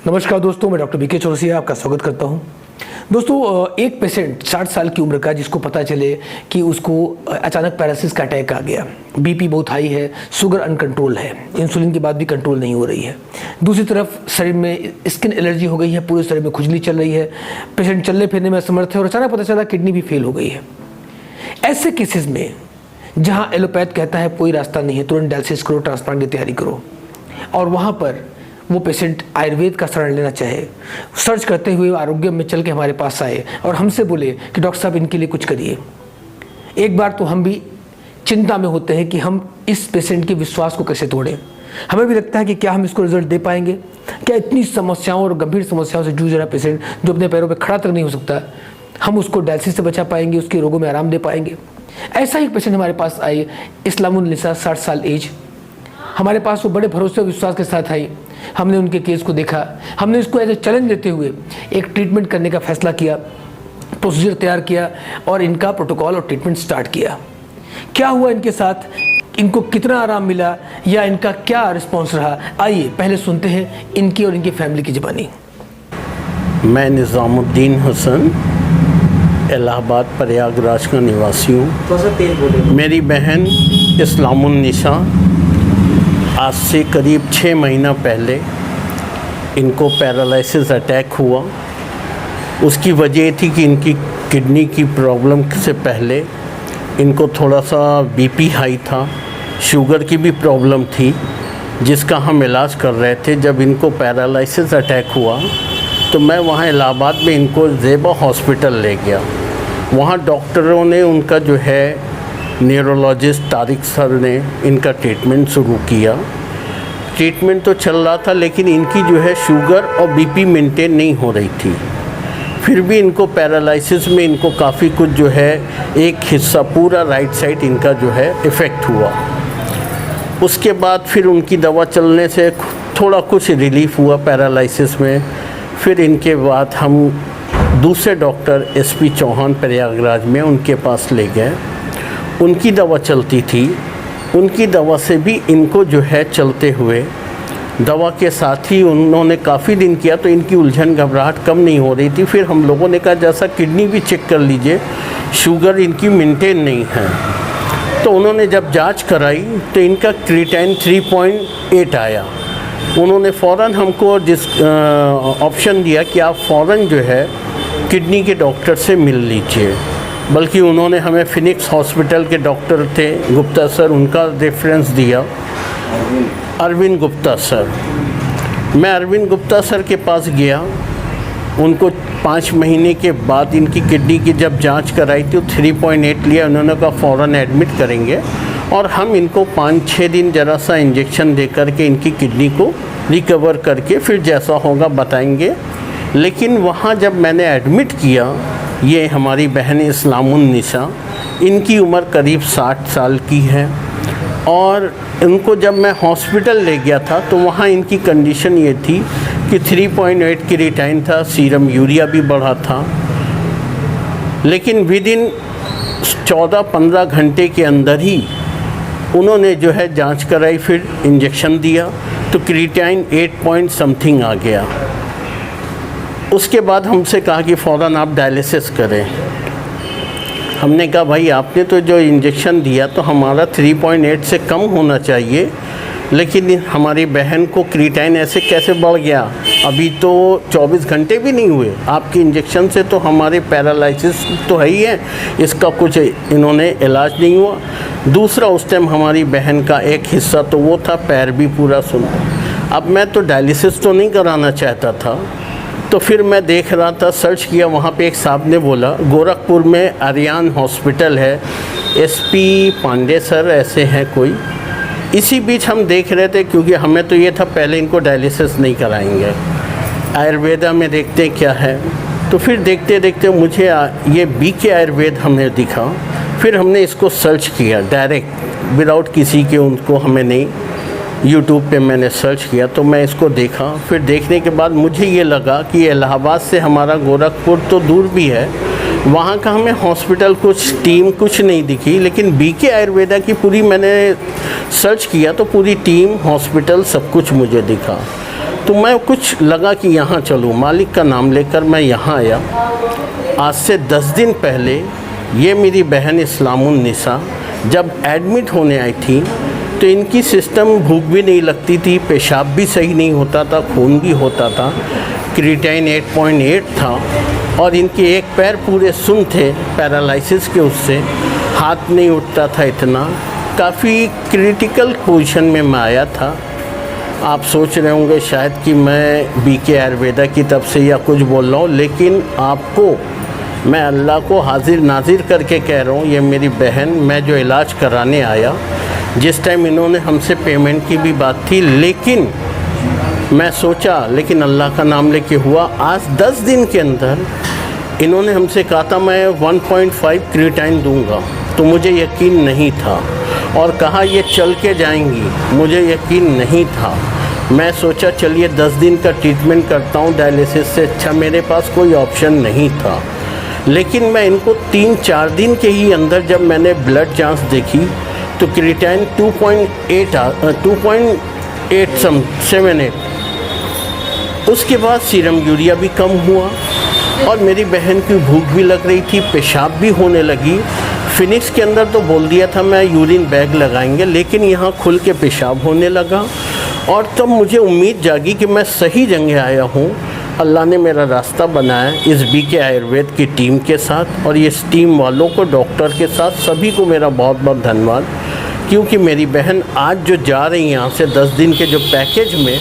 नमस्कार दोस्तों, मैं डॉक्टर बीके चौरसिया आपका स्वागत करता हूं। दोस्तों, एक पेशेंट 60 साल की उम्र का जिसको पता चले कि उसको अचानक पैरालिसिस का अटैक आ गया, बीपी बहुत हाई है, शुगर अनकंट्रोल है, इंसुलिन के बाद भी कंट्रोल नहीं हो रही है। दूसरी तरफ शरीर में स्किन एलर्जी हो गई है, पूरे शरीर में खुजली चल रही है, पेशेंट चलने फिरने में असमर्थ है और अचानक पता चला किडनी भी फेल हो गई है। ऐसे केसेज में जहाँ एलोपैथ कहता है कोई रास्ता नहीं है, तुरंत डायलिसिस करो, ट्रांसप्लांट की तैयारी करो, और वहाँ पर वो पेशेंट आयुर्वेद का शरण लेना चाहे, सर्च करते हुए आरोग्य में चल के हमारे पास आए और हमसे बोले कि डॉक्टर साहब इनके लिए कुछ करिए। एक बार तो हम भी चिंता में होते हैं कि हम इस पेशेंट के विश्वास को कैसे तोड़ें। हमें भी लगता है कि क्या हम इसको रिजल्ट दे पाएंगे, क्या इतनी समस्याओं और गंभीर समस्याओं से जूझ रहा पेशेंट जो अपने पैरों पर खड़ा तक नहीं हो सकता, हम उसको डायलिसिस से बचा पाएंगे, उसके रोगों में आराम दे पाएंगे। ऐसा ही पेशेंट हमारे पास आई, इस्लामुन्निसा, 60 साल एज। हमारे पास वो बड़े भरोसे और विश्वास के साथ आई। हमने उनके केस को देखा, हमने इसको एज ए चैलेंज लेते हुए एक ट्रीटमेंट करने का फैसला किया, प्रोसीजर तैयार किया और इनका प्रोटोकॉल और ट्रीटमेंट स्टार्ट किया। क्या हुआ इनके साथ, इनको कितना आराम मिला या इनका क्या रिस्पॉन्स रहा, आइए पहले सुनते हैं इनकी और इनकी फैमिली की ज़बानी। मैं निज़ामुद्दीन हसन, इलाहाबाद प्रयागराज का निवासी हूँ। मेरी बहन इस्लामुन्निसा आज से करीब 6 महीना पहले इनको पैरालिसिस अटैक हुआ। उसकी वजह थी कि इनकी किडनी की प्रॉब्लम से पहले इनको थोड़ा सा बीपी हाई था, शुगर की भी प्रॉब्लम थी, जिसका हम इलाज कर रहे थे। जब इनको पैरालिसिस अटैक हुआ तो मैं वहाँ इलाहाबाद में इनको ज़ेबा हॉस्पिटल ले गया। वहाँ डॉक्टरों ने उनका जो है न्यूरोलॉजिस्ट तारिक सर ने इनका ट्रीटमेंट शुरू किया। ट्रीटमेंट तो चल रहा था, लेकिन इनकी जो है शुगर और बीपी मेंटेन नहीं हो रही थी। फिर भी इनको पैरालिसिस में इनको काफ़ी कुछ जो है, एक हिस्सा पूरा राइट साइड इनका जो है इफ़ेक्ट हुआ। उसके बाद फिर उनकी दवा चलने से थोड़ा कुछ रिलीफ हुआ पैरालिसिस में। फिर इनके बाद हम दूसरे डॉक्टर SP चौहान प्रयागराज में उनके पास ले गए। उनकी दवा चलती थी, उनकी दवा से भी इनको जो है चलते हुए, दवा के साथ ही उन्होंने काफ़ी दिन किया तो इनकी उलझन घबराहट कम नहीं हो रही थी। फिर हम लोगों ने कहा जैसा किडनी भी चेक कर लीजिए, शुगर इनकी मेंटेन नहीं है। तो उन्होंने जब जांच कराई तो इनका क्रिएटिनिन 3.8 आया। उन्होंने फ़ौरन हमको ऑप्शन दिया कि आप फ़ौरन जो है किडनी के डॉक्टर से मिल लीजिए। बल्कि उन्होंने हमें फिनिक्स हॉस्पिटल के डॉक्टर थे गुप्ता सर, उनका रेफरेंस दिया, अरविंद गुप्ता सर। मैं अरविंद गुप्ता सर के पास गया। उनको 5 महीने के बाद इनकी किडनी की जब जांच कराई थी तो 3.8 लिया। उन्होंने कहा फ़ौरन एडमिट करेंगे और हम इनको 5-6 दिन ज़रा सा इंजेक्शन दे करके इनकी किडनी को रिकवर करके फिर जैसा होगा बताएंगे। लेकिन वहाँ जब मैंने एडमिट किया, ये हमारी बहन इस्लामुन्निसा, इनकी उम्र करीब 60 साल की है, और इनको जब मैं हॉस्पिटल ले गया था तो वहाँ इनकी कंडीशन ये थी कि 3.8 क्रिएटिनिन था, सीरम यूरिया भी बढ़ा था। लेकिन विदिन 14-15 घंटे के अंदर ही उन्होंने जो है जांच कराई, फिर इंजेक्शन दिया तो क्रिएटिनिन 8 पॉइंट समथिंग आ गया। उसके बाद हमसे कहा कि फ़ौरन आप डायलिसिस करें। हमने कहा भाई आपने तो जो इंजेक्शन दिया तो हमारा 3.8 से कम होना चाहिए, लेकिन हमारी बहन को क्रिएटिनिन ऐसे कैसे बढ़ गया? अभी तो 24 घंटे भी नहीं हुए, आपके इंजेक्शन से तो हमारे पैरालिसिस तो है ही है, इसका कुछ इन्होंने इलाज नहीं हुआ। दूसरा, उस टाइम हमारी बहन का एक हिस्सा तो वो था, पैर भी पूरा सुन। अब मैं तो डायलिसिस तो नहीं कराना चाहता था, तो फिर मैं देख रहा था, सर्च किया, वहाँ पे एक साहब ने बोला गोरखपुर में आर्यन हॉस्पिटल है, SP पांडे सर ऐसे हैं कोई। इसी बीच हम देख रहे थे, क्योंकि हमें तो ये था पहले इनको डायलिसिस नहीं कराएंगे, आयुर्वेदा में देखते क्या है। तो फिर देखते देखते मुझे ये BK आयुर्वेद हमें दिखा। फिर हमने इसको सर्च किया डायरेक्ट, विदाउट किसी के उनको हमें नहीं, YouTube पे मैंने सर्च किया तो मैं इसको देखा। फिर देखने के बाद मुझे ये लगा कि इलाहाबाद से हमारा गोरखपुर तो दूर भी है, वहाँ का हमें हॉस्पिटल कुछ टीम कुछ नहीं दिखी, लेकिन BK आयुर्वेदा की पूरी मैंने सर्च किया तो पूरी टीम, हॉस्पिटल, सब कुछ मुझे दिखा। तो मैं कुछ लगा कि यहाँ चलूँ, मालिक का नाम लेकर मैं यहाँ आया। आज से 10 दिन पहले ये मेरी बहन इस्लामुन्निसा जब एडमिट होने आई थी तो इनकी सिस्टम भूख भी नहीं लगती थी, पेशाब भी सही नहीं होता था, खून भी होता था, क्रिएटिनिन 8.8 था और इनके एक पैर पूरे सुन्न थे पैरालिसिस के, उससे हाथ नहीं उठता था इतना, काफ़ी क्रिटिकल पोजीशन में मैं आया था। आप सोच रहे होंगे शायद कि मैं बीके आयुर्वेदा की तरफ से या कुछ बोल रहा हूँ, लेकिन आपको मैं अल्लाह को हाजिर नाजिर करके कह रहा हूँ, ये मेरी बहन, मैं जो इलाज कराने आया, जिस टाइम इन्होंने हमसे पेमेंट की भी बात थी, लेकिन मैं सोचा, लेकिन अल्लाह का नाम लेके हुआ। आज 10 दिन के अंदर इन्होंने हमसे कहा था मैं 1.5 क्रिएटिनिन दूंगा, तो मुझे यकीन नहीं था, और कहा ये चल के जाएंगी, मुझे यकीन नहीं था। मैं सोचा चलिए 10 दिन का ट्रीटमेंट करता हूँ, डायलिसिस से अच्छा मेरे पास कोई ऑप्शन नहीं था। लेकिन मैं इनको 3-4 दिन के ही अंदर जब मैंने ब्लड जांच देखी तो क्रिएटिनिन 2.78, उसके बाद सीरम यूरिया भी कम हुआ और मेरी बहन की भूख भी लग रही थी, पेशाब भी होने लगी। फिनिक्स के अंदर तो बोल दिया था मैं यूरिन बैग लगाएंगे, लेकिन यहाँ खुल के पेशाब होने लगा और तब मुझे उम्मीद जागी कि मैं सही जगह आया हूँ। अल्लाह ने मेरा रास्ता बनाया इस बीके आयुर्वेद की टीम के साथ, और इस टीम वालों को, डॉक्टर के साथ, सभी को मेरा बहुत बहुत धन्यवाद, क्योंकि मेरी बहन आज जो जा रही है यहाँ से 10 दिन के जो पैकेज में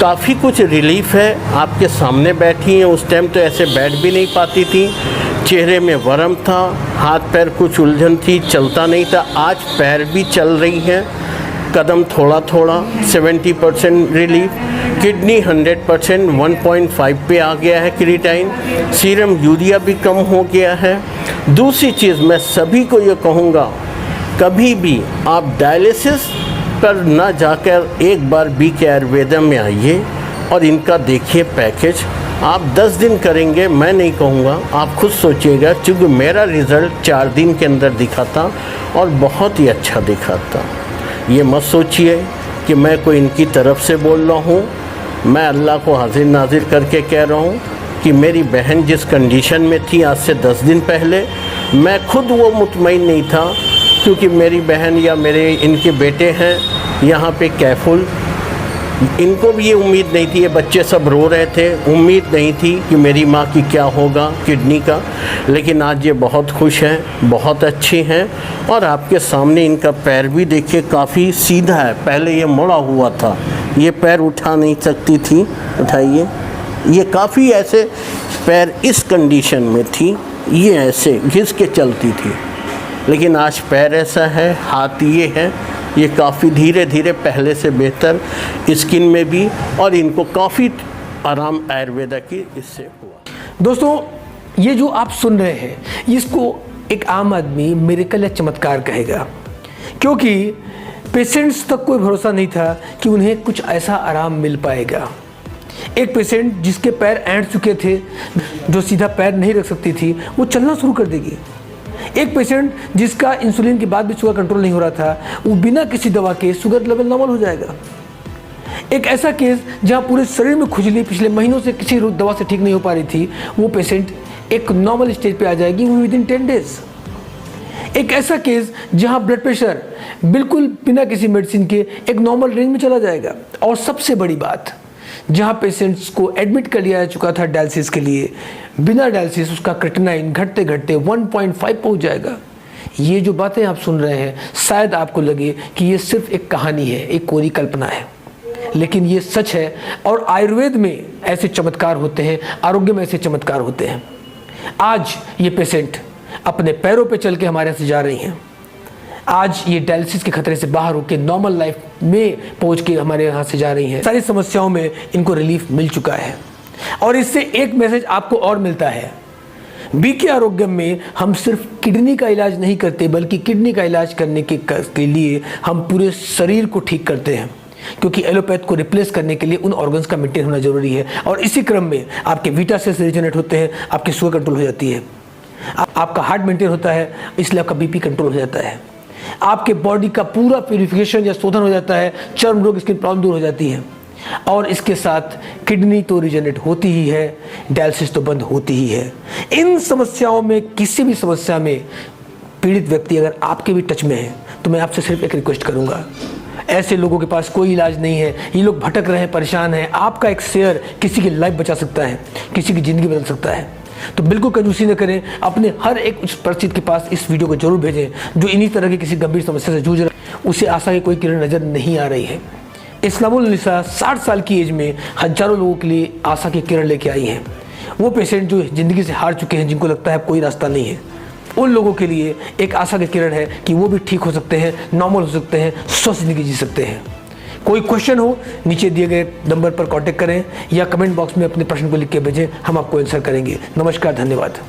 काफ़ी कुछ रिलीफ है। आपके सामने बैठी हैं, उस टाइम तो ऐसे बैठ भी नहीं पाती थी, चेहरे में वरम था, हाथ पैर कुछ उलझन थी, चलता नहीं था। आज पैर भी चल रही हैं, कदम थोड़ा थोड़ा, 70% रिलीफ, किडनी 100% 1.5 पे आ गया है क्रिएटिनिन, सीरम यूरिया भी कम हो गया है। दूसरी चीज़ मैं सभी को ये कहूँगा, कभी भी आप डायलिसिस पर ना जाकर एक बार बीके आयुर्वेदा में आइए और इनका देखिए पैकेज। आप 10 दिन करेंगे, मैं नहीं कहूँगा, आप खुद सोचिएगा, क्योंकि मेरा रिज़ल्ट 4 दिन के अंदर दिखा था और बहुत ही अच्छा दिखा था। ये मत सोचिए कि मैं कोई इनकी तरफ से बोल रहा हूँ, मैं अल्लाह को हाजिर नाजिर करके कह रहा हूँ कि मेरी बहन जिस कंडीशन में थी आज से 10 दिन पहले, मैं खुद वो मुतमईन नहीं था, क्योंकि मेरी बहन या मेरे इनके बेटे हैं यहाँ पे कैफुल, इनको भी ये उम्मीद नहीं थी, ये बच्चे सब रो रहे थे, उम्मीद नहीं थी कि मेरी माँ की क्या होगा किडनी का, लेकिन आज ये बहुत खुश हैं, बहुत अच्छी हैं। और आपके सामने इनका पैर भी देखिए काफ़ी सीधा है, पहले ये मुड़ा हुआ था, ये पैर उठा नहीं सकती थी, उठाइए, ये काफ़ी ऐसे पैर इस कंडीशन में थी, ये ऐसे घिस के चलती थी, लेकिन आज पैर ऐसा है, हाथ ये है, ये काफ़ी धीरे धीरे पहले से बेहतर स्किन में भी, और इनको काफ़ी आराम आयुर्वेदा की इससे हुआ। दोस्तों, ये जो आप सुन रहे हैं, इसको एक आम आदमी मिरेकल या चमत्कार कहेगा, क्योंकि पेशेंट्स तक कोई भरोसा नहीं था कि उन्हें कुछ ऐसा आराम मिल पाएगा। एक पेशेंट जिसके पैर ऐंठ चुके थे, जो सीधा पैर नहीं रख सकती थी, वो चलना शुरू कर देगी। एक पेशेंट जिसका इंसुलिन के बाद भी शुगर कंट्रोल नहीं हो रहा था, वो बिना किसी दवा के शुगर लेवल नॉर्मल हो जाएगा। एक ऐसा केस जहां पूरे शरीर में खुजली पिछले महीनों से किसी दवा से ठीक नहीं हो पा रही थी, वो पेशेंट एक नॉर्मल स्टेज पे आ जाएगी विदिन 10 डेज। एक ऐसा केस जहां ब्लड प्रेशर बिल्कुल बिना किसी मेडिसिन के एक नॉर्मल रेंज में चला जाएगा। और सबसे बड़ी बात, जहां पेशेंट्स को एडमिट कर लिया जा चुका था डायलिसिस के लिए, बिना डायलिसिस उसका क्रिएटिनिन घटते घटते 1.5 पहुंच जाएगा। ये जो बातें आप सुन रहे हैं, शायद आपको लगे कि ये सिर्फ एक कहानी है, एक कोरी कल्पना है, लेकिन ये सच है। और आयुर्वेद में ऐसे चमत्कार होते हैं, आरोग्य में ऐसे चमत्कार होते हैं। आज ये पेशेंट अपने पैरों पे चल के हमारे यहाँ से जा रही हैं। आज ये डायलिसिस के खतरे से बाहर होकर नॉर्मल लाइफ में पहुंच के हमारे यहाँ से जा रही हैं। सारी समस्याओं में इनको रिलीफ मिल चुका है। और इससे एक मैसेज आपको और मिलता है, बीके आरोग्य में हम सिर्फ किडनी का इलाज नहीं करते, बल्कि किडनी का इलाज करने के लिए हम पूरे शरीर को ठीक करते हैं, क्योंकि एलोपैथ को रिप्लेस करने के लिए उन ऑर्गन्स का मेंटेन होना जरूरी है। और इसी क्रम में आपके वीटा सेल्स रिजनरेट होते हैं, आपकी शुगर कंट्रोल हो जाती है, आपका हार्ट मेंटेन होता है, इसलिए आपका बीपी कंट्रोल हो जाता है, आपके बॉडी का पूरा प्यूरिफिकेशन या शोधन हो जाता है, चर्म रोग, स्किन प्रॉब्लम दूर हो जाती है। और इसके साथ किडनी तो रिजेनरेट होती ही है, डायलिसिस तो बंद होती ही है। इन समस्याओं में किसी भी समस्या में पीड़ित व्यक्ति अगर आपके भी टच में है तो मैं आपसे सिर्फ एक रिक्वेस्ट करूंगा, ऐसे लोगों के पास कोई इलाज नहीं है, ये लोग भटक रहे हैं, परेशान हैं, आपका एक शेयर किसी की लाइफ बचा सकता है, किसी की ज़िंदगी बदल सकता है। तो बिल्कुल कंजूसी न करें, अपने हर एक उस परिचित के पास इस वीडियो को जरूर भेजें जो इन्हीं तरह की किसी गंभीर समस्या से जूझ रहा है, उसे आशा की कोई किरण नज़र नहीं आ रही है। इस्लामुल निसा 60 साल की एज में हजारों लोगों के लिए आशा की किरण लेके आई हैं। वो पेशेंट जो ज़िंदगी से हार चुके हैं, जिनको लगता है कोई रास्ता नहीं है, उन लोगों के लिए एक आशा की किरण है कि वो भी ठीक हो सकते हैं, नॉर्मल हो सकते हैं, स्वस्थ ज़िंदगी जी सकते हैं। कोई क्वेश्चन हो नीचे दिए गए नंबर पर कांटेक्ट करें या कमेंट बॉक्स में अपने प्रश्न को लिख के भेजें, हम आपको आंसर करेंगे। नमस्कार, धन्यवाद।